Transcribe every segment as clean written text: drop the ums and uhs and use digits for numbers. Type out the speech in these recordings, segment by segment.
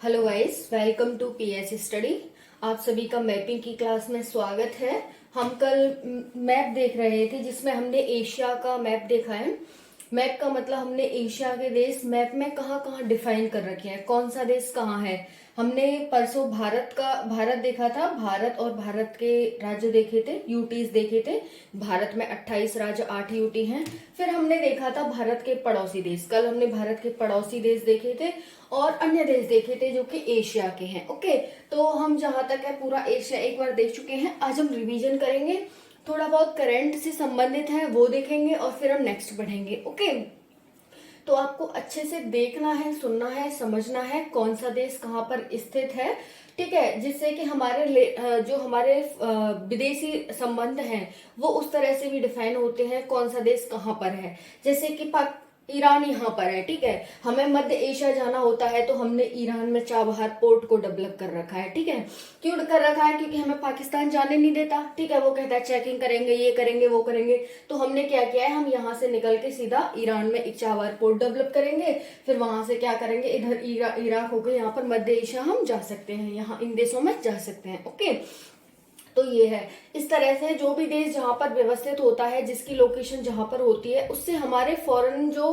Hello guys, welcome to PS study. आप सभी का मैपिंग की क्लास में स्वागत है। हम कल मैप देख रहे थे जिसमें हमने एशिया का मैप देखा है। मैप का मतलब हमने एशिया के देश मैप में कहाँ कहाँ डिफाइन कर रखे हैं, कौन सा देश कहाँ है। हमने परसों भारत देखा था, भारत और भारत के राज्य देखे थे, यूटीज देखे थे। भारत में 28 राज्य 8 यूटी हैं। फिर हमने देखा था भारत के पड़ोसी देश। कल हमने भारत के पड़ोसी देश देखे थे और अन्य देश देखे थे जो कि एशिया के हैं। ओके, तो हम जहां तक है पूरा एशिया एक बार देख चुके हैं। आज हम रिवीजन करेंगे, थोड़ा बहुत करंट से संबंधित है वो देखेंगे और फिर हम नेक्स्ट बढ़ेंगे। ओके, तो आपको अच्छे से देखना है, सुनना है, समझना है कौन सा देश कहाँ पर स्थित है। ठीक है, जिससे कि जो हमारे विदेशी संबंध हैं वो उस तरह से भी डिफाइन होते हैं कौन सा देश कहाँ पर है। जैसे कि ईरान यहाँ पर है। ठीक है, हमें मध्य एशिया जाना होता है तो हमने ईरान में चाबहार पोर्ट को डेवलप कर रखा है। ठीक है, क्यों कर रखा है? क्योंकि हमें पाकिस्तान जाने नहीं देता। ठीक है, वो कहता है चेकिंग करेंगे, ये करेंगे, वो करेंगे। तो हमने क्या किया है, हम यहाँ से निकल के सीधा ईरान में एक चाबहार पोर्ट डेवलप करेंगे। फिर वहां से क्या करेंगे, इधर इराक होकर यहाँ पर मध्य एशिया हम जा सकते हैं, यहाँ इन देशों में जा सकते हैं। ओके, तो ये है। इस तरह से जो भी देश जहां पर व्यवस्थित होता है, जिसकी लोकेशन जहां पर होती है, उससे हमारे फॉरेन जो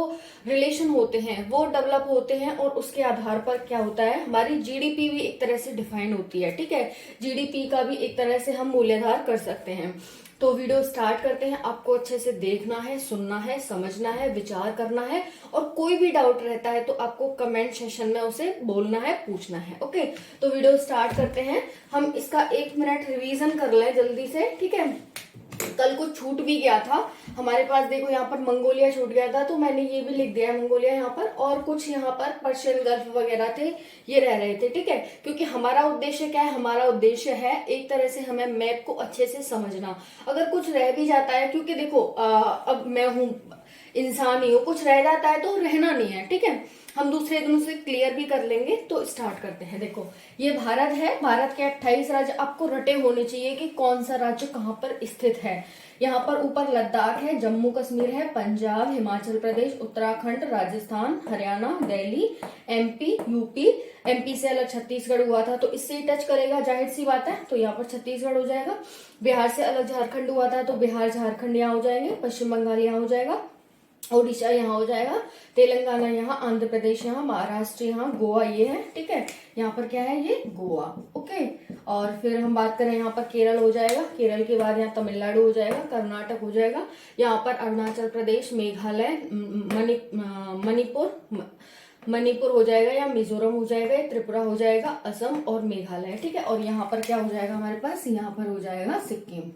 रिलेशन होते हैं वो डेवलप होते हैं और उसके आधार पर क्या होता है, हमारी जीडीपी भी एक तरह से डिफाइन होती है। ठीक है, जीडीपी का भी एक तरह से हम मूल्यांकन कर सकते हैं। तो वीडियो स्टार्ट करते हैं। आपको अच्छे से देखना है, सुनना है, समझना है, विचार करना है और कोई भी डाउट रहता है तो आपको कमेंट सेशन में उसे बोलना है, पूछना है। ओके, तो वीडियो स्टार्ट करते हैं। हम इसका 1 मिनट रिवीजन कर लें जल्दी से। ठीक है, कल कुछ छूट भी गया था हमारे पास। देखो यहाँ पर मंगोलिया छूट गया था तो मैंने ये भी लिख दिया है मंगोलिया यहाँ पर, और कुछ यहाँ पर पर्शियन गल्फ वगैरह थे, ये रह रहे थे। ठीक है, क्योंकि हमारा उद्देश्य क्या है, हमारा उद्देश्य है एक तरह से हमें मैप को अच्छे से समझना। अगर कुछ रह भी जाता है, क्योंकि देखो अब मैं हूँ इंसान ही हूँ, कुछ रह जाता है तो रहना नहीं है। ठीक है, हम दूसरे दिन उसे क्लियर भी कर लेंगे। तो स्टार्ट करते हैं। देखो ये भारत है, भारत के 28 राज्य आपको रटे होने चाहिए कि कौन सा राज्य कहाँ पर स्थित है। यहाँ पर ऊपर लद्दाख है, जम्मू कश्मीर है, Punjab, Himachal Pradesh, Uttarakhand, Rajasthan, Haryana, Delhi, MP, UP. MP से अलग छत्तीसगढ़ हुआ था तो इससे ही टच करेगा, जाहिर सी बात है। तो यहाँ पर छत्तीसगढ़ हो जाएगा। बिहार से अलग झारखंड हुआ था तो बिहार झारखंड यहाँ हो जाएंगे, पश्चिम बंगाल यहाँ हो जाएगा, ओडिशा यहाँ हो जाएगा, तेलंगाना यहाँ, आंध्र प्रदेश यहाँ, महाराष्ट्र यहाँ, गोवा ये है। ठीक है, यहाँ पर क्या है, ये गोवा। ओके, और फिर हम बात करें यहाँ पर केरल हो जाएगा, केरल के बाद यहाँ तमिलनाडु हो जाएगा, कर्नाटक हो जाएगा, यहाँ पर अरुणाचल प्रदेश, मेघालय, मणिपुर हो जाएगा, या मिजोरम हो जाएगा, त्रिपुरा हो जाएगा, असम और मेघालय। ठीक है, और यहाँ पर क्या हो जाएगा हमारे पास, यहाँ पर हो जाएगा सिक्किम।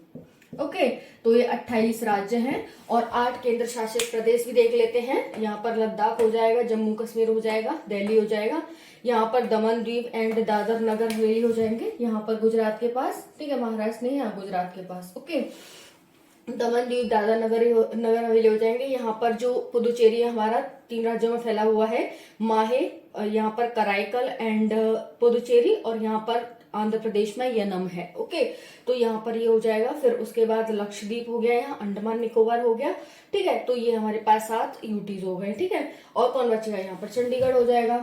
ओके, तो ये 28 राज्य हैं और 8 केंद्र शासित प्रदेश भी देख लेते हैं। यहाँ पर लद्दाख हो जाएगा, जम्मू कश्मीर हो जाएगा, दिल्ली हो जाएगा, यहाँ पर दमन द्वीप एंड दादर नगर हवेली हो जाएंगे, यहाँ पर गुजरात के पास। ठीक है, महाराष्ट्र नहीं, यहाँ गुजरात के पास। ओके, दमन द्वीप दादर नगर हवेली हो जाएंगे। यहाँ पर जो पुदुचेरी हमारा 3 राज्यों में फैला हुआ है, माहे, यहाँ पर कराईकल एंड पुदुचेरी, और यहाँ पर आंध्र प्रदेश में यनम है। ओके, तो यहाँ पर ये हो जाएगा। फिर उसके बाद लक्षद्वीप हो गया, यहाँ अंडमान निकोबार हो गया। ठीक है, तो ये हमारे पास 7 यूटीज हो गए। ठीक है, और कौन बचेगा, यहाँ पर चंडीगढ़ हो जाएगा।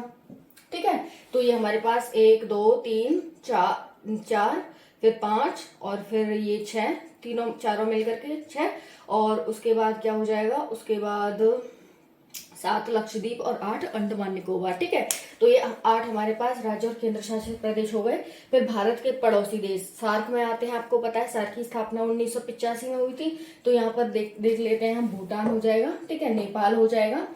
ठीक है, तो ये हमारे पास 1 2 3 4, फिर 5 और फिर ये 6, तीनों चारों मिलकर के 6, और उसके बाद क्या हो जाएगा, उसके बाद 7 लक्षद्वीप और 8 अंडमान निकोबार। ठीक है, तो ये 8 हमारे पास राज्य और केंद्र शासित प्रदेश हो गए। फिर भारत के पड़ोसी देश सार्क में आते हैं। आपको पता है सार्क की स्थापना 1985 में हुई थी। तो यहाँ पर देख लेते हैं हम, भूटान हो जाएगा, ठीक है, नेपाल हो जाएगा,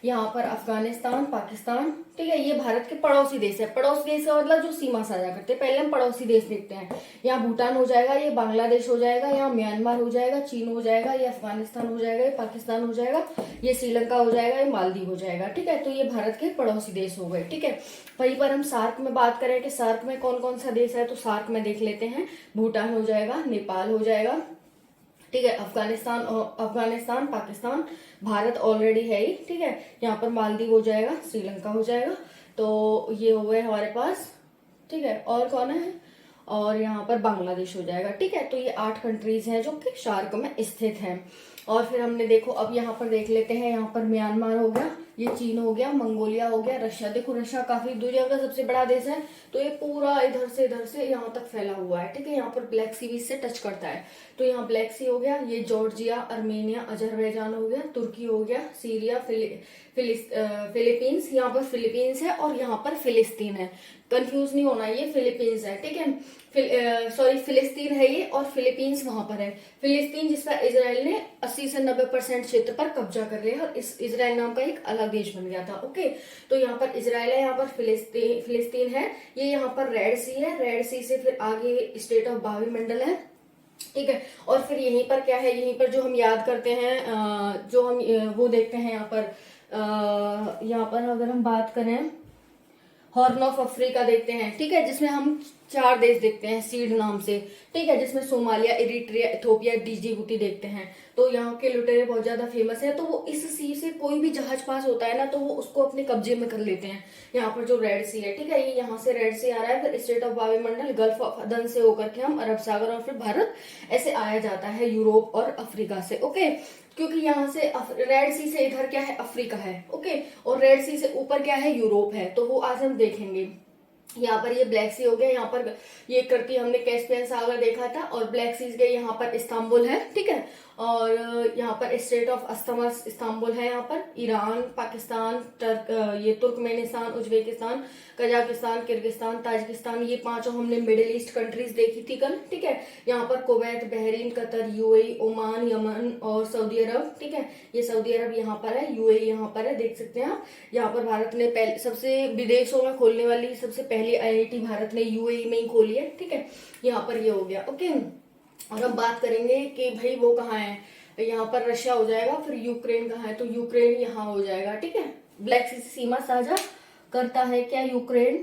यहाँ पर अफगानिस्तान, पाकिस्तान। ठीक है, ये भारत के पड़ोसी देश है। पड़ोसी देश का मतलब जो सीमा साझा करते हैं। पहले हम पड़ोसी देश देखते हैं। यहाँ भूटान हो जाएगा, ये बांग्लादेश हो जाएगा, यहाँ म्यांमार हो जाएगा, चीन हो जाएगा, ये अफगानिस्तान हो जाएगा, ये पाकिस्तान हो जाएगा, ये श्रीलंका हो जाएगा, ये मालदीव हो जाएगा। ठीक है, तो ये भारत के पड़ोसी देश हो गए। ठीक है, वहीं पर हम सार्क में बात करें कि सार्क में कौन कौन सा देश है, तो सार्क में देख लेते हैं, भूटान हो जाएगा, नेपाल हो जाएगा, ठीक है, अफगानिस्तान, पाकिस्तान, भारत ऑलरेडी है ही। ठीक है, यहाँ पर मालदीव हो जाएगा, श्रीलंका हो जाएगा। तो ये हो गए हमारे पास। ठीक है, और कौन है, और यहाँ पर बांग्लादेश हो जाएगा। ठीक है, तो ये 8 कंट्रीज हैं जो कि सार्क में स्थित हैं। और फिर हमने देखो अब यहाँ पर देख लेते हैं, यहाँ पर म्यांमार हो गया, ये चीन हो गया, मंगोलिया हो गया, रशिया। देखो रशिया काफी दुनिया का सबसे बड़ा देश है, तो ये पूरा इधर से यहाँ तक फैला हुआ है, ठीक है। यहाँ पर ब्लैक सी भी इससे टच करता है, तो यहाँ ब्लैक सी हो गया, ये जॉर्जिया, अर्मेनिया, अजरबैजान हो गया, तुर्की हो गया, सीरिया, फिलीपींस, यहाँ पर फिलीपींस है और यहाँ पर फिलिस्तीन है, कंफ्यूज नहीं होना, ये फिलीपींस है, ठीक है। सॉरी फिलिस्तीन है ये और फिलीपींस वहां पर है। फिलिस्तीन जिसका इसराइल ने 80 से 90% क्षेत्र पर कब्जा कर लिया और इस इसराइल नाम का एक अलग देश बन गया था। ओके, तो यहाँ पर इसराइल है, यहाँ पर फिलिस्तीन है, ये यहाँ पर रेड सी है, रेड सी से फिर आगे स्टेट ऑफ वायुमंडल है, ठीक है। और फिर यहीं पर क्या है, यहीं पर जो हम याद करते हैं, जो हम वो देखते हैं यहाँ पर अगर हम बात करें हॉर्न ऑफ अफ्रीका देखते हैं, ठीक है, जिसमें हम 4 देश देखते हैं सीड नाम से, ठीक है, जिसमें सोमालिया, इरिट्रिया, इथोपिया, डिजिबूटी देखते हैं। तो यहाँ के लुटेरे बहुत ज्यादा फेमस है, तो वो इस सी से कोई भी जहाज पास होता है ना, तो वो उसको अपने कब्जे में कर लेते हैं। यहाँ पर जो रेड सी है, ठीक है, ये यहाँ से रेड सी आ रहा है, फिर स्टेट ऑफ वायुमंडल, गल्फ ऑफ अदन से होकर के हम अरब सागर और फिर भारत ऐसे आया जाता है यूरोप और अफ्रीका से। ओके, क्योंकि यहाँ से रेड सी से इधर क्या है, अफ्रीका है, ओके, और रेड सी से ऊपर क्या है, यूरोप है, तो वो आज हम देखेंगे। यहाँ पर ये ब्लैक सी हो गया, यहाँ पर ये करती हमने कैस्पियन सागर देखा था, और ब्लैक सी के यहाँ पर इस्तांबुल है, ठीक है, और यहाँ पर स्टेट ऑफ अस्तमस इस्तांबुल है, यहाँ पर ईरान, पाकिस्तान, ये Turkmenistan, Uzbekistan, Kazakhstan, Kyrgyzstan, Tajikistan, ये 5 हमने मिडिल ईस्ट कंट्रीज देखी थी कल, ठीक है। यहाँ पर Kuwait, Bahrain, Qatar, UAE, Oman, Yemen और सऊदी अरब, ठीक है, ये सऊदी अरब यहाँ पर है, यूएई यहाँ पर है, देख सकते हैं आप। यहाँ पर भारत ने पहले सबसे विदेशों में खोलने वाली सबसे पहली आईआईटी भारत ने यूएई में ही खोली है, ठीक है, यहाँ पर ये हो गया। ओके, और अब बात करेंगे कि भाई वो कहाँ है, यहाँ पर रशिया हो जाएगा, फिर यूक्रेन कहाँ है, तो यूक्रेन यहाँ हो जाएगा, ठीक है। ब्लैक सी सीमा साझा करता है क्या यूक्रेन,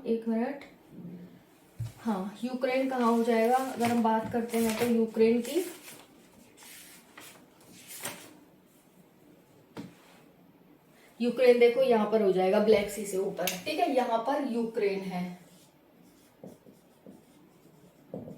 एक मिनट, हाँ, यूक्रेन कहाँ हो जाएगा अगर हम बात करते हैं तो यूक्रेन की, यूक्रेन देखो यहाँ पर हो जाएगा ब्लैक सी से ऊपर, ठीक है, यहाँ पर यूक्रेन है।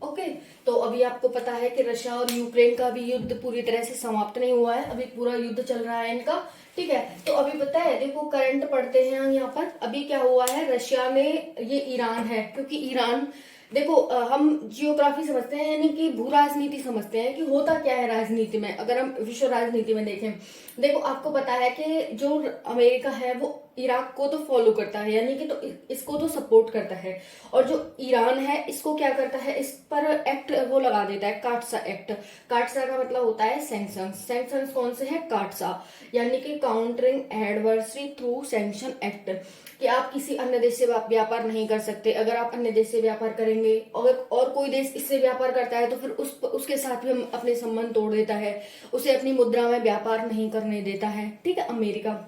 ओके, तो अभी आपको पता है कि रशिया और यूक्रेन का भी युद्ध पूरी तरह से समाप्त नहीं हुआ है, अभी पूरा युद्ध चल रहा है इनका, ठीक है। तो अभी पता है, देखो करंट पढ़ते हैं हम यहाँ पर, अभी क्या हुआ है, रशिया ने, ये ईरान है, क्योंकि ईरान देखो हम जियोग्राफी समझते हैं, यानी कि भू राजनीति समझते हैं कि होता क्या है राजनीति में। अगर हम विश्व राजनीति में देखें, देखो आपको पता है कि जो अमेरिका है वो इराक को तो फॉलो करता है, यानी कि तो इसको तो सपोर्ट करता है, और जो ईरान है इसको क्या करता है, इस पर एक्ट वो लगा देता है, काटसा एक्ट। काटसा का मतलब होता है सैंक्शंस। सैंक्शंस कौन से है, काटसा, यानी कि countering adversary through sanction act, कि आप किसी अन्य देश से व्यापार नहीं कर सकते। अगर आप अन्य देश से व्यापार करेंगे और कोई देश इससे व्यापार करता है तो फिर उसके साथ भी हम अपने संबंध तोड़ देता है, उसे अपनी मुद्रा में व्यापार नहीं करने देता है, ठीक है। अमेरिका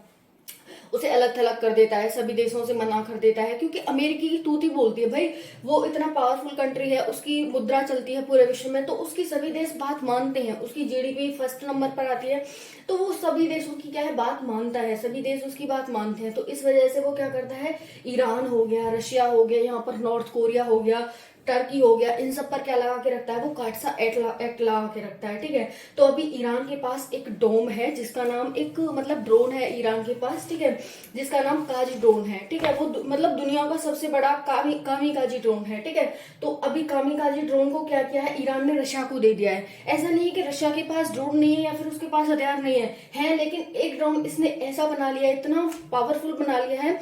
उसे अलग थलग कर देता है, सभी देशों से मना कर देता है, क्योंकि अमेरिकी की तूती बोलती है भाई, वो इतना पावरफुल कंट्री है, उसकी मुद्रा चलती है पूरे विश्व में, तो उसकी सभी देश बात मानते हैं, उसकी जीडीपी फर्स्ट नंबर पर आती है, तो वो सभी देशों की क्या है, बात मानता है, सभी देश उसकी बात मानते हैं। तो इस वजह से वो क्या करता है, ईरान हो गया, रशिया हो गया, यहाँ पर नॉर्थ कोरिया हो गया, टर्की हो गया, इन सब पर क्या लगा के रखता है, वो काटसा एक्ट लगा के रखता है, ठीक है। तो अभी ईरान के पास एक डोम है जिसका नाम, एक मतलब ड्रोन है ईरान के पास, ठीक है, जिसका नाम काजी ड्रोन है, ठीक है। वो मतलब दुनिया का सबसे बड़ा कामिकाजी ड्रोन है, ठीक है। तो अभी कामिकाजी ड्रोन को क्या किया है, ईरान ने रशिया को दे दिया है। ऐसा नहीं है कि रशिया के पास ड्रोन नहीं है या फिर उसके पास हथियार नहीं है, लेकिन एक ड्रोन इसने ऐसा बना लिया है, इतना पावरफुल बना लिया है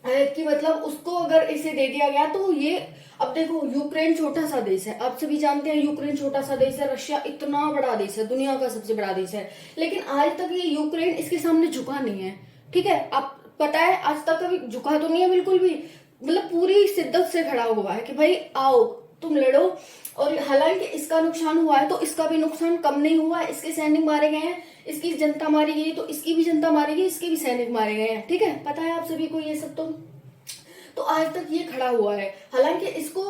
कि मतलब उसको अगर इसे दे दिया गया तो ये, अब देखो यूक्रेन छोटा सा देश है, आप सभी जानते हैं यूक्रेन छोटा सा देश है, रशिया इतना बड़ा देश है, दुनिया का सबसे बड़ा देश है, लेकिन आज तक ये यूक्रेन इसके सामने झुका नहीं है, ठीक है। आप पता है आज तक कभी झुका तो नहीं है बिल्कुल भी, मतलब पूरी शिद्दत से खड़ा हुआ है कि भाई आओ तुम लड़ो। और हालांकि इसका नुकसान हुआ है तो इसका भी नुकसान कम नहीं हुआ है, इसके सैनिक मारे गए हैं, इसकी जनता मारी गई तो इसकी भी जनता मारी गई, इसके भी सैनिक मारे गए हैं, ठीक है, पता है आप सभी को ये सब। तो आज तक ये खड़ा हुआ है, हालांकि इसको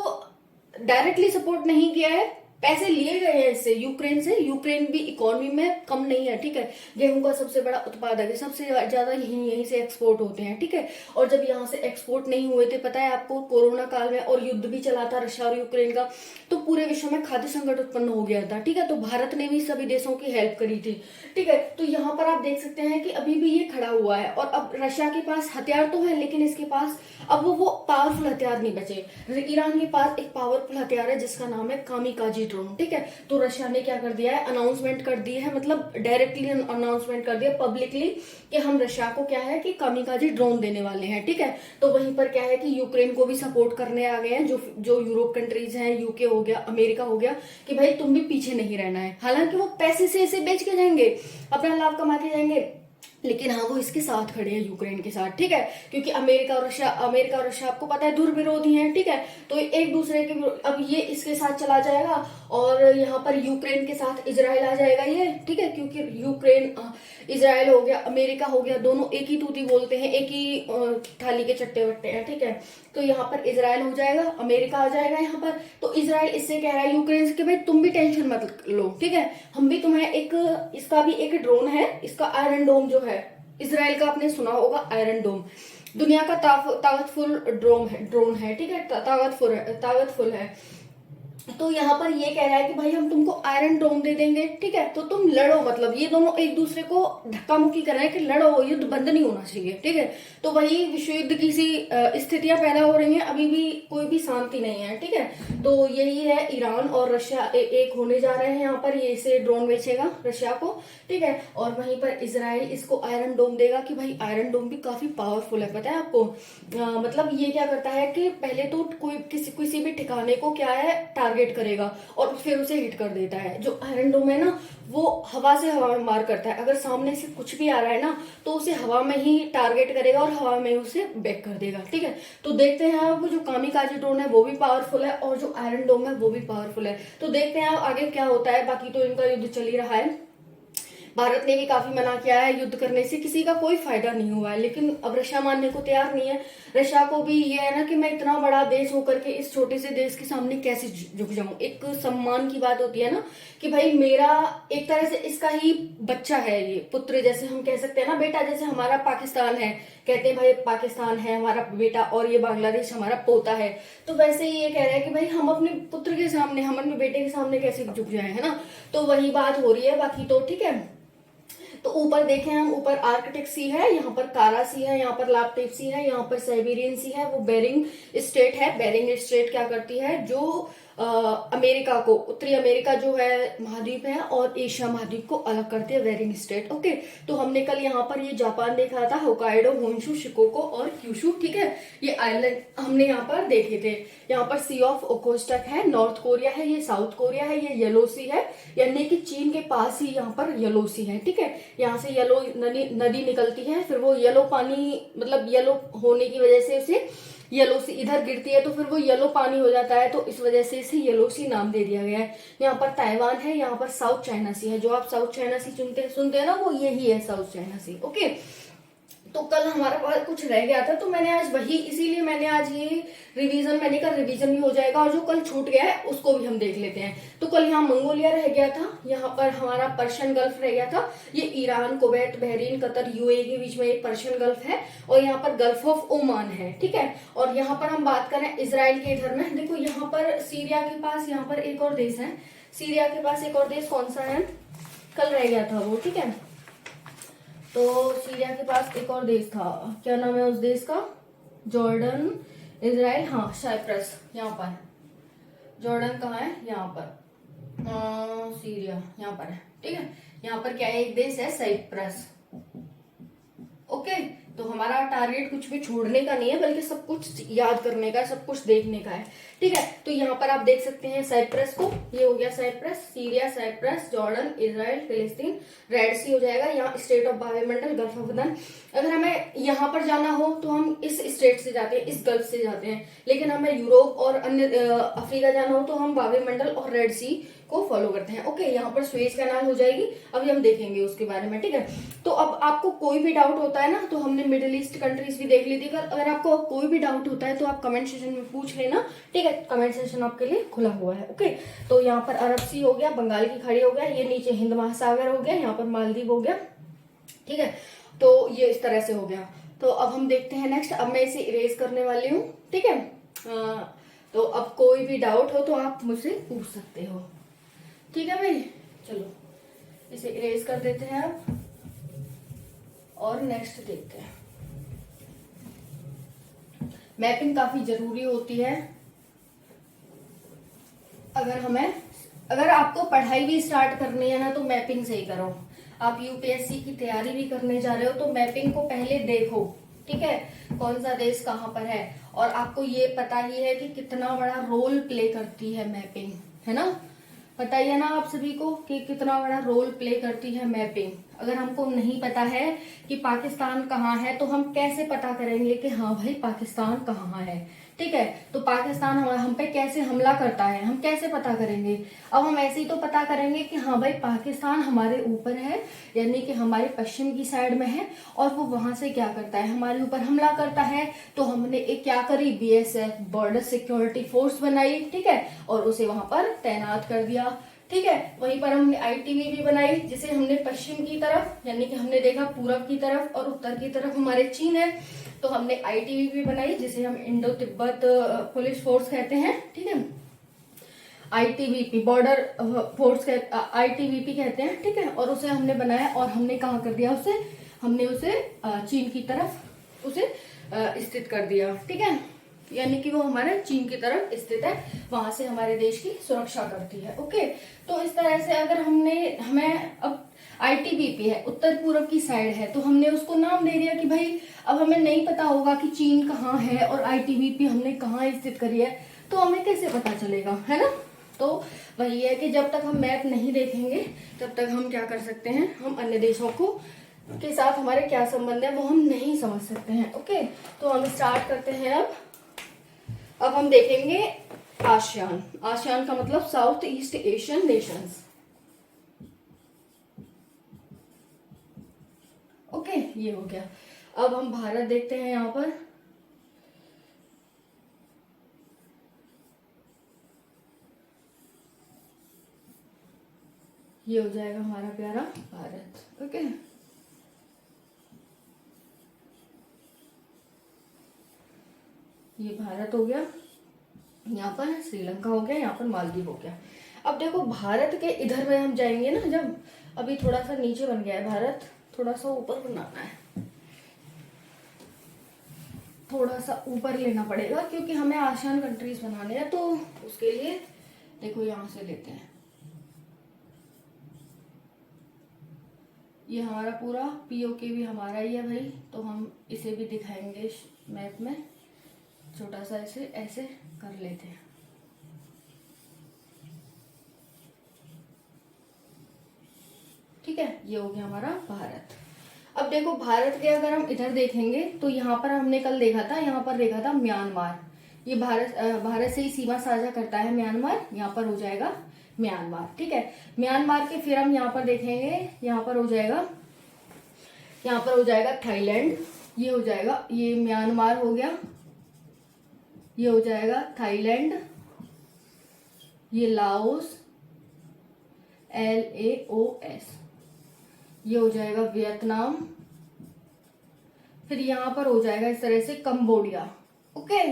डायरेक्टली सपोर्ट नहीं किया है पैसे लिए गए हैं इससे, यूक्रेन से। यूक्रेन भी इकोनॉमी में कम नहीं है, ठीक है। गेहूं का सबसे बड़ा उत्पादक है, सबसे ज्यादा यहीं से एक्सपोर्ट होते हैं, ठीक है। और जब यहाँ से एक्सपोर्ट नहीं हुए थे, पता है आपको, कोरोना काल में, और युद्ध भी चला था रशिया और यूक्रेन का, तो पूरे विश्व में खाद्य संकट उत्पन्न हो गया था, ठीक है। तो भारत ने भी सभी देशों की हेल्प करी थी, ठीक है। तो यहाँ पर आप देख सकते हैं कि अभी भी ये खड़ा हुआ है। और अब रशिया के पास हथियार तो है, लेकिन इसके पास अब वो पावरफुल हथियार नहीं बचे। ईरान के पास एक पावरफुल हथियार है जिसका नाम है कामिकाजी ड्रोन, ठीक है। तो रशिया ने क्या कर दिया है, अनाउंसमेंट कर दी है, मतलब डायरेक्टली अनाउंसमेंट कर दिया पब्लिकली कि हम रशिया को क्या है कि कामिकाजी ड्रोन देने वाले हैं, ठीक है। तो वहीं पर क्या है कि यूक्रेन को भी सपोर्ट करने आ गए हैं जो यूरोप कंट्रीज हैं, यूके हो गया, अमेरिका हो गया, कि भाई तुम भी पीछे नहीं रहना है। हालांकि वो पैसे से इसे बेच के जाएंगे, अपना लाभ कमा के जाएंगे, लेकिन हाँ वो इसके साथ खड़े हैं, यूक्रेन के साथ, ठीक है। क्योंकि अमेरिका और रशिया आपको पता है दूर विरोधी हैं, ठीक है। तो एक दूसरे के अब ये इसके साथ चला जाएगा और यहाँ पर यूक्रेन के साथ इजराइल आ जाएगा ये, ठीक है। क्योंकि यूक्रेन इजराइल हो गया, अमेरिका हो गया, दोनों एक ही तूती बोलते हैं, एक ही थाली के चट्टे वट्टे हैं, ठीक है। तो यहाँ पर इजराइल हो जाएगा, अमेरिका आ जाएगा यहाँ पर। तो इजराइल इससे कह रहा है यूक्रेन से कि भाई तुम भी टेंशन मत लो, ठीक है, हम भी तुम्हें इसका भी एक ड्रोन है, इसका आयरन डोम जो है इजराइल का, आपने सुना होगा आयरन डोम, दुनिया का ताकतफुल ड्रोन है, ठीक है, ताकतफुल है। तो यहाँ पर ये कह रहा है कि भाई हम तुमको आयरन डोम दे देंगे, ठीक है, तो तुम लड़ो, मतलब ये दोनों एक दूसरे को धक्का मुक्की कर रहे हैं कि लड़ो, युद्ध बंद नहीं होना चाहिए, ठीक है। तो वही विश्व युद्ध की सी स्थितियां पैदा हो रही हैं, अभी भी कोई भी शांति नहीं है, ठीक है। तो यही है, ईरान और रशिया एक होने जा रहे हैं यहाँ पर, ये इसे ड्रोन बेचेगा रशिया को, ठीक है। और वहीं पर इजराइल इसको आयरन डोम देगा कि भाई आयरन डोम भी काफी पावरफुल है, पता है आपको। मतलब ये क्या करता है कि पहले तो कोई किसी भी ठिकाने को क्या है टारगेट करेगा और फिर उसे हिट कर देता है। जो आयरन डोम है ना, वो हवा से हवा में मार करता है, अगर सामने से कुछ भी आ रहा है ना तो उसे हवा में ही टारगेट करेगा और हवा में उसे बैक कर देगा, ठीक है। तो देखते हैं आप, जो कामिकाजी ड्रोन है वो भी पावरफुल है और जो आयरन डोम है वो भी पावरफुल है। तो देखते हैं आप आगे क्या होता है। बाकी तो इनका युद्ध चल ही रहा है, भारत ने भी काफी मना किया है युद्ध करने से, किसी का कोई फायदा नहीं हुआ है, लेकिन अब रशिया मानने को तैयार नहीं है। रशिया को भी ये है ना कि मैं इतना बड़ा देश होकर के इस छोटे से देश के सामने कैसे झुक जाऊं। एक सम्मान की बात होती है ना कि भाई मेरा एक तरह से इसका ही बच्चा है, ये पुत्र जैसे हम कह सकते हैं ना, बेटा, जैसे हमारा पाकिस्तान है, कहते हैं भाई पाकिस्तान है हमारा बेटा और ये बांग्लादेश हमारा पोता है, तो वैसे ही ये कह रहा है कि भाई हम अपने पुत्र के सामने, हम अपने बेटे के सामने कैसे झुक जाए, है ना। तो वही बात हो रही है, बाकी तो ठीक है। तो ऊपर देखें हम, ऊपर आर्कटिक सी है, यहाँ पर कारा सी है, यहाँ पर लाप्टेप सी है, यहाँ पर साइबेरियन सी है, वो बेरिंग स्टेट है। बेरिंग स्टेट क्या करती है, जो अमेरिका को, उत्तरी अमेरिका जो है महाद्वीप है और एशिया महाद्वीप को अलग करती है, बेरिंग स्टेट, ओके। तो हमने कल यहाँ पर ये जापान देखा था, होकाइडो, होन्शु, शिकोको और क्यूशु, ठीक है, ये आइलैंड हमने यहाँ पर देखे थे। यहाँ पर सी ऑफ ओकोस्टक है, नॉर्थ कोरिया है, ये साउथ कोरिया है, ये येलो सी है, यानी कि चीन के पास ही यहाँ पर येलो सी है, ठीक है। यहाँ से येलो नदी निकलती है, फिर वो येलो पानी, मतलब येलो होने की वजह से उसे येलो सी इधर गिरती है, तो फिर वो येलो पानी हो जाता है, तो इस वजह से इसे येलो सी नाम दे दिया गया है। यहाँ पर ताइवान है, यहाँ पर साउथ चाइना सी है, जो आप साउथ चाइना सी सुनते हैं ना, वो यही है साउथ चाइना सी, ओके। तो कल हमारा पास कुछ रह गया था, तो मैंने आज वही, इसीलिए मैंने आज ये रिवीजन, मैंने कहा रिवीजन भी हो जाएगा और जो कल छूट गया है उसको भी हम देख लेते हैं। तो कल यहाँ मंगोलिया रह गया था, यहाँ पर हमारा पर्शियन गल्फ रह गया था, ये Iran, Kuwait, Bahrain, Qatar, UAE के बीच में एक पर्शियन गल्फ है, और यहाँ पर गल्फ ऑफ ओमान है, ठीक है। और यहाँ पर हम बात करें इसराइल के इधर में, देखो यहाँ पर सीरिया के पास, यहाँ पर एक और देश है, सीरिया के पास एक और देश कौन सा है, कल रह गया था वो, ठीक है। तो सीरिया के पास एक और देश था, क्या नाम है उस देश का, जॉर्डन, इजराइल, हाँ साइप्रस, यहाँ पर जॉर्डन कहाँ है, यहाँ पर सीरिया यहाँ पर है, ठीक है। यहाँ पर क्या है, एक देश है साइप्रस, ओके। तो हमारा टारगेट कुछ भी छोड़ने का नहीं है, बल्कि सब कुछ याद करने का है, सब कुछ देखने का है, ठीक है। तो यहाँ पर आप देख सकते हैं साइप्रस को, ये हो गया Cyprus, Syria, Cyprus, Jordan, Israel, Palestine, Red Sea हो जाएगा, यहाँ स्टेट ऑफ वायुमंडल, गल्फ ऑफ अदन। अगर हमें यहाँ पर जाना हो तो हम इस स्टेट से जाते हैं, इस गल्फ से जाते हैं, लेकिन हमें यूरोप और अन्य अफ्रीका जाना हो तो हम वायुमंडल और रेड सी को फॉलो करते हैं। ओके, यहाँ पर स्वेज कैनाल हो जाएगी, अभी हम देखेंगे उसके बारे में। ठीक है, तो अब आपको कोई भी डाउट होता है ना, तो हमने मिडिल ईस्ट कंट्रीज भी देख ली थी। अगर आपको कोई भी डाउट होता है तो आप कमेंट सेशन में पूछ लेना। ठीक है, कमेंट सेशन आपके लिए खुला हुआ है। ओके, तो यहाँ पर अरब सी हो गया, बंगाल की खाड़ी हो गया, ये नीचे हिंद महासागर हो गया, यहाँ पर मालदीव हो गया। ठीक है, तो ये इस तरह से हो गया। तो अब हम देखते हैं नेक्स्ट। अब मैं इसे इरेज करने वाली हूँ। ठीक है, तो अब कोई भी डाउट हो तो आप मुझसे पूछ सकते हो। ठीक है भाई, चलो इसे इरेज कर देते हैं अब और नेक्स्ट देखते हैं। मैपिंग काफी जरूरी होती है। अगर आपको पढ़ाई भी स्टार्ट करनी है ना, तो मैपिंग से ही करो। आप यूपीएससी की तैयारी भी करने जा रहे हो तो मैपिंग को पहले देखो। ठीक है, कौन सा देश कहाँ पर है, और आपको ये पता ही है कि कितना बड़ा रोल प्ले करती है मैपिंग, है ना। पता ही है ना आप सभी को कि कितना बड़ा रोल प्ले करती है मैपिंग। अगर हमको नहीं पता है कि पाकिस्तान कहाँ है तो हम कैसे पता करेंगे कि हाँ भाई पाकिस्तान कहाँ है। ठीक है, तो पाकिस्तान हम पे कैसे हमला करता है हम कैसे पता करेंगे। अब हम ऐसे ही तो पता करेंगे कि हाँ भाई पाकिस्तान हमारे ऊपर है, यानी कि हमारे पश्चिम की साइड में है, और वो वहां से क्या करता है, हमारे ऊपर हमला करता है। तो हमने एक क्या करी, बीएसएफ बॉर्डर सिक्योरिटी फोर्स बनाई। ठीक है, और उसे वहां पर तैनात कर दिया। ठीक है, वहीं पर हमने आईटीबीपी बनाई, जिसे हमने पश्चिम की तरफ, यानी कि हमने देखा पूरब की तरफ और उत्तर की तरफ हमारे चीन है, तो हमने आईटीबीपी बनाई, जिसे हम इंडो तिब्बत पुलिस फोर्स कहते हैं। ठीक है, आईटीबीपी बॉर्डर फोर्स आईटीबीपी कहते हैं। ठीक है, और उसे हमने बनाया और हमने कहाँ कर दिया उसे, हमने उसे चीन की तरफ उसे स्थित कर दिया। ठीक है, यानी कि वो हमारे चीन की तरफ स्थित है, वहां से हमारे देश की सुरक्षा करती है। ओके, तो इस तरह से अगर हमें अब आईटीबीपी है, उत्तर पूर्व की साइड है, तो हमने उसको नाम दे दिया कि भाई अब हमें नहीं पता होगा कि चीन कहाँ है और आईटीबीपी हमने कहाँ स्थित करी है, तो हमें कैसे पता चलेगा, है ना। तो वही है कि जब तक हम मैप नहीं देखेंगे तब तक हम क्या कर सकते हैं, हम अन्य देशों को के साथ हमारे क्या संबंध है वो हम नहीं समझ सकते हैं। ओके, तो हम स्टार्ट करते हैं। अब हम देखेंगे आसियान। आसियान का मतलब south east Asian Nations. Okay, ये हो गया। अब हम भारत देखते हैं। यहाँ पर ये हो जाएगा हमारा प्यारा भारत। ओके, ये भारत हो गया, यहाँ पर श्रीलंका हो गया, यहाँ पर मालदीव हो गया। अब देखो भारत के इधर में हम जाएंगे ना, जब अभी थोड़ा सा नीचे बन गया है भारत, थोड़ा सा ऊपर बनाना है, थोड़ा सा ऊपर लेना पड़ेगा क्योंकि हमें आसियान कंट्रीज बनाने हैं। तो उसके लिए देखो यहाँ से लेते हैं, ये हमारा पूरा पीओके भी हमारा ही है भाई, तो हम इसे भी दिखाएंगे मैप में। छोटा सा इसे ऐसे कर लेते हैं। ठीक है, ये हो गया हमारा भारत। अब देखो भारत के अगर हम इधर देखेंगे तो यहाँ पर हमने कल देखा था, यहाँ पर देखा था म्यांमार। ये भारत से ही सीमा साझा करता है म्यांमार, यहाँ पर हो जाएगा म्यांमार। ठीक है, म्यांमार के फिर हम यहाँ पर देखेंगे, यहाँ पर हो जाएगा थाईलैंड। ये हो जाएगा, ये म्यांमार हो गया, ये हो जाएगा थाईलैंड, ये लाओस LAOS, ये हो जाएगा वियतनाम, फिर यहाँ पर हो जाएगा इस तरह से कंबोडिया। ओके,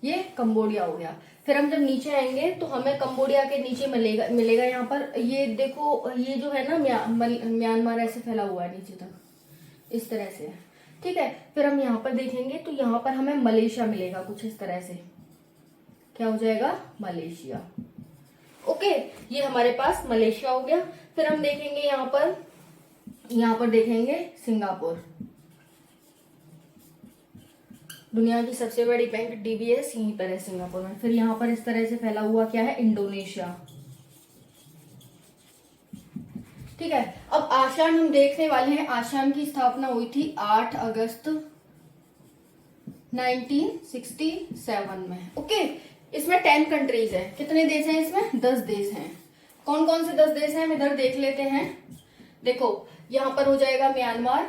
ये कंबोडिया हो गया। फिर हम जब नीचे आएंगे तो हमें कंबोडिया के नीचे मिलेगा यहाँ पर, ये देखो ये जो है ना म्यांमार ऐसे फैला हुआ है नीचे तक, इस तरह से। ठीक है, फिर हम यहाँ पर देखेंगे तो यहाँ पर हमें मलेशिया मिलेगा कुछ इस तरह से, क्या हो जाएगा मलेशिया। ओके, ये हमारे पास मलेशिया हो गया। फिर हम देखेंगे यहाँ पर देखेंगे सिंगापुर, दुनिया की सबसे बड़ी बैंक DBS यहीं पर है सिंगापुर में। फिर यहाँ पर इस तरह से फैला हुआ क्या है, इंडोनेशिया। ठीक है, अब आसियान हम देखने वाले हैं। आसियान की स्थापना हुई थी 8 अगस्त 1967 में। ओके, इसमें 10 कंट्रीज है। कितने देश हैं इसमें? 10 देश हैं। कौन कौन से 10 देश हैं हम इधर देख लेते हैं। देखो यहां पर हो जाएगा म्यांमार,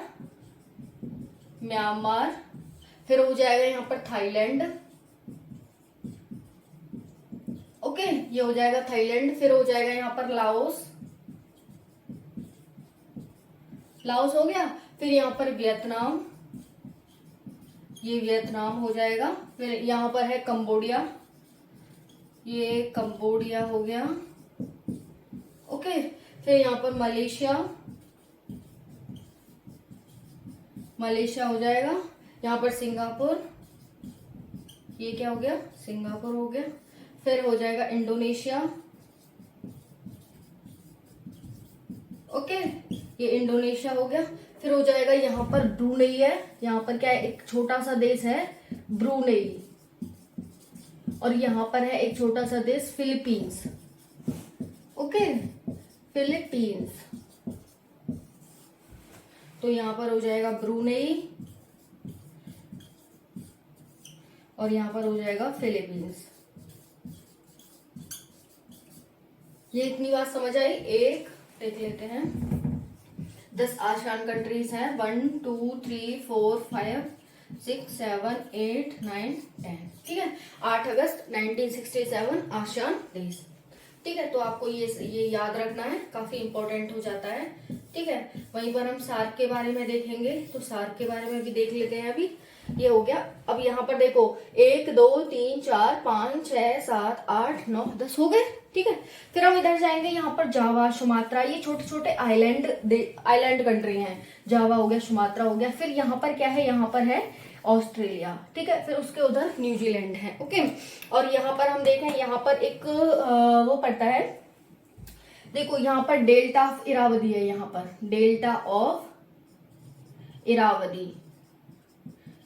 म्यांमार, फिर हो जाएगा यहाँ पर थाईलैंड, ओके ये हो जाएगा थाईलैंड, फिर हो जाएगा यहाँ पर लाओस, लाओस हो गया, फिर यहाँ पर वियतनाम, ये वियतनाम हो जाएगा, फिर यहाँ पर है कंबोडिया, ये कंबोडिया हो गया, ओके फिर यहाँ पर मलेशिया, मलेशिया हो जाएगा, यहाँ पर सिंगापुर, ये क्या हो गया? सिंगापुर हो गया, फिर हो जाएगा इंडोनेशिया, ओके ये इंडोनेशिया हो गया, फिर हो जाएगा यहाँ पर ब्रूनेई है, यहाँ पर क्या है एक छोटा सा देश है ब्रूनेई, और यहाँ पर है एक छोटा सा देश फिलीपींस, ओके फिलीपींस, तो यहाँ पर हो जाएगा ब्रूनेई और यहाँ पर हो जाएगा फिलीपींस। ये इतनी बात समझ आई। एक देख लेते हैं, 10 आसियान कंट्रीज हैं, 1 2 3 4 5 6 7 8 9 10, ठीक है। 8 अगस्त 1967 आसियान देश, ठीक है। तो आपको ये याद रखना है, काफी इंपॉर्टेंट हो जाता है, ठीक है। वहीं पर हम सार्क के बारे में देखेंगे, तो सार्क के बारे में भी देख लेते हैं। अभी ये हो गया। अब यहाँ पर देखो 1 2 3 4 5 6 7 8 9 10 हो गए, ठीक है। फिर हम इधर जाएंगे, यहाँ पर जावा, सुमात्रा, ये छोटे छोटे आइलैंड कंट्री हैं। जावा हो गया, सुमात्रा हो गया, फिर यहाँ पर क्या है, यहाँ पर है ऑस्ट्रेलिया, ठीक है। फिर उसके उधर न्यूजीलैंड है, ओके। और यहाँ पर हम देखें, यहाँ पर एक वो पड़ता है, देखो यहाँ पर डेल्टा ऑफ इरावदी है, यहाँ पर डेल्टा ऑफ इरावदी,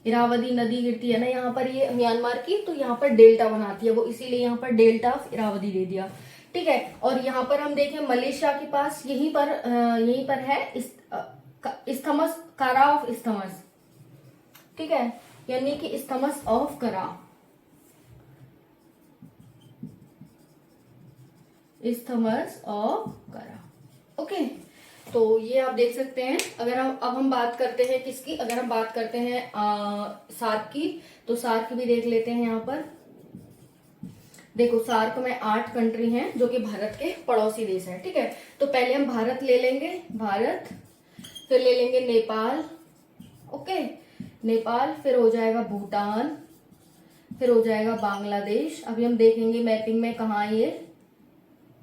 इरावदी नदी गिरती है ना यहाँ पर, ये म्यांमार की, तो यहाँ पर डेल्टा बनाती है वो, इसीलिए यहाँ पर डेल्टा ऑफ इरावदी दे दिया, ठीक है। और यहाँ पर हम देखें मलेशिया के पास यहीं पर है इस्थमस, कारा ऑफ इस्थमस, ठीक है, यानी कि इस्थमस ऑफ करा, इस्थमस ऑफ करा, ओके। तो ये आप देख सकते हैं। अगर हम बात करते हैं किसकी, अगर हम बात करते हैं सार्क की, तो सार्क भी देख लेते हैं। यहाँ पर देखो सार्क में 8 कंट्री हैं जो कि भारत के पड़ोसी देश हैं, ठीक है। तो पहले हम भारत ले लेंगे, भारत, फिर ले लेंगे नेपाल, ओके नेपाल, फिर हो जाएगा भूटान, फिर हो जाएगा बांग्लादेश। अभी हम देखेंगे मैपिंग में कहाँ है ये,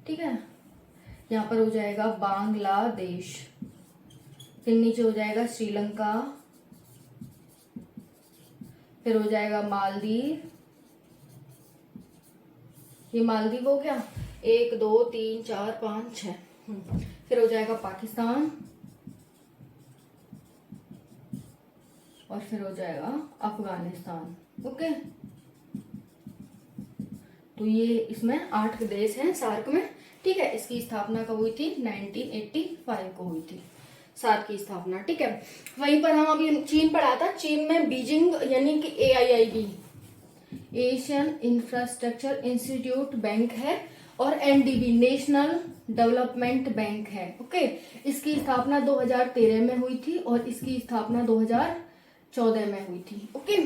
ठीक है। यहाँ पर हो जाएगा बांग्लादेश, फिर नीचे हो जाएगा श्रीलंका, फिर हो जाएगा मालदीव, ये मालदीव हो गया, 1 2 3 4 5 6, फिर हो जाएगा पाकिस्तान, और फिर हो जाएगा अफगानिस्तान, ओके। तो ये इसमें 8 देश हैं सार्क में, ठीक है। इसकी स्थापना कब हुई थी? 1985 को हुई थी सार्क की स्थापना, ठीक है। वहीं पर हम अभी चीन पढ़ा था, चीन में बीजिंग यानी कि AIIB, Asian infrastructure institute bank है, और NDB नेशनल डेवलपमेंट बैंक है, ओके। इसकी स्थापना 2013 में हुई थी और इसकी स्थापना 2014 में हुई थी, ओके।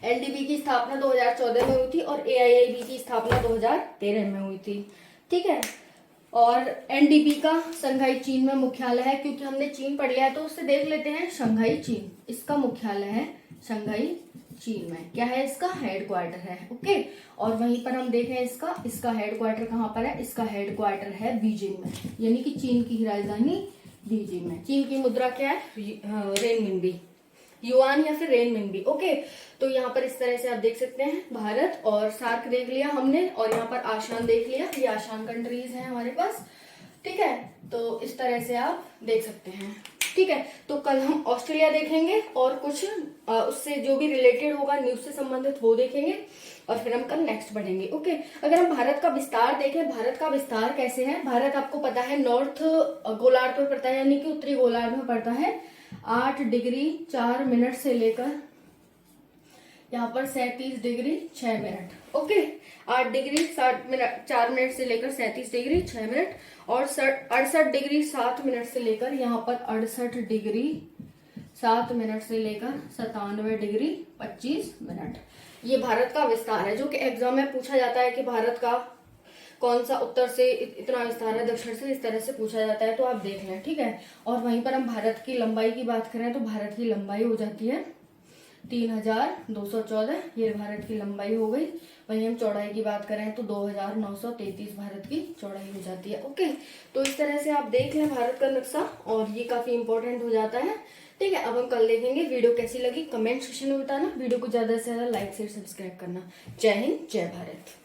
NDB की स्थापना 2014 में हुई थी और AIIB की स्थापना 2013 में हुई थी, ठीक है। और NDB का शंघाई चीन में मुख्यालय है, क्योंकि हमने चीन पढ़ लिया है तो उससे देख लेते हैं। शंघाई चीन, इसका मुख्यालय है शंघाई चीन में, क्या है इसका हेडक्वार्टर है, ओके। और वहीं पर हम देखें इसका हेडक्वार्टर कहाँ पर है, इसका हेडक्वार्टर है बीजिंग में, यानी कि चीन की राजधानी बीजिंग में। चीन की मुद्रा क्या है? रेनमिनबी, युआन या फिर रेनमिनबी, ओके। तो यहाँ पर इस तरह से आप देख सकते हैं। भारत और सार्क देख लिया हमने, और यहाँ पर आसियान देख लिया, ये आसियान कंट्रीज हैं हमारे पास, ठीक है। तो इस तरह से आप देख सकते हैं, ठीक है। तो कल हम ऑस्ट्रेलिया देखेंगे और कुछ उससे जो भी रिलेटेड होगा न्यूज से संबंधित वो देखेंगे, और फिर हम कल नेक्स्ट बढ़ेंगे, ओके। अगर हम भारत का विस्तार देखें, भारत का विस्तार कैसे है, भारत आपको पता है नॉर्थ गोलार्ध पर पड़ता है, यानी कि उत्तरी गोलार्ध में पड़ता है। 8 डिग्री 4 मिनट से लेकर यहाँ पर 37 degree 6 minute. Okay, 8 degree 4 minute से लेकर 37 डिग्री 6 मिनट, और 68 डिग्री 7 मिनट से लेकर यहाँ पर 68 डिग्री 7 मिनट से लेकर 97 डिग्री 25 मिनट। ये भारत का विस्तार है, जो कि एग्जाम में पूछा जाता है कि भारत का कौन सा उत्तर से इतना विस्तार है, दक्षिण से, इस तरह से पूछा जाता है, तो आप देख लें, ठीक है। और वहीं पर हम भारत की लंबाई की बात करें तो भारत की लंबाई हो जाती है 3214, ये भारत की लंबाई हो गई। वहीं हम चौड़ाई की बात करें तो 2933 भारत की चौड़ाई हो जाती है। ओके, तो इस तरह से आप देख लें भारत का नक्शा, और ये काफी इंपॉर्टेंट हो जाता है, ठीक है। अब हम कल देखेंगे। वीडियो कैसी लगी कमेंट सेक्शन में बताना, वीडियो को ज्यादा से ज्यादा लाइक शेयर सब्सक्राइब करना। जय हिंद, जय भारत।